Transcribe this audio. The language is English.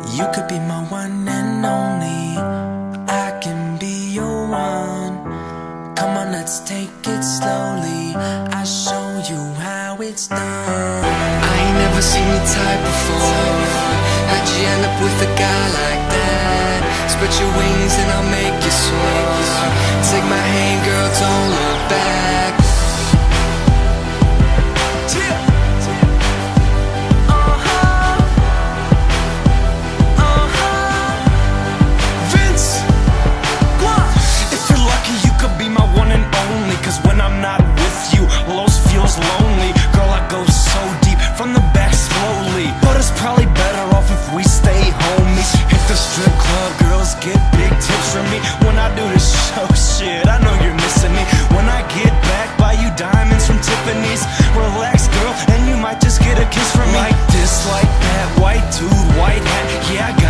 You could be my one and only. I can be your one. Come on, let's take it slowly. I'll show you how it's done. I ain't never seen your type before. How'd you end up with a guy like that? Spread your wings and I'll make you soar. Take my hand, girl, don't look back. Cause when I'm not with you, Los feels lonely. Girl, I go so deep, from the back slowly. But it's probably better off if we stay homies. Hit the strip club, girls get big tips from me. When I do this show, shit, I know you're missing me. When I get back, buy you diamonds from Tiffany's. Relax, girl, and you might just get a kiss from me. Like this, like that, white dude, white hat. Yeah, I got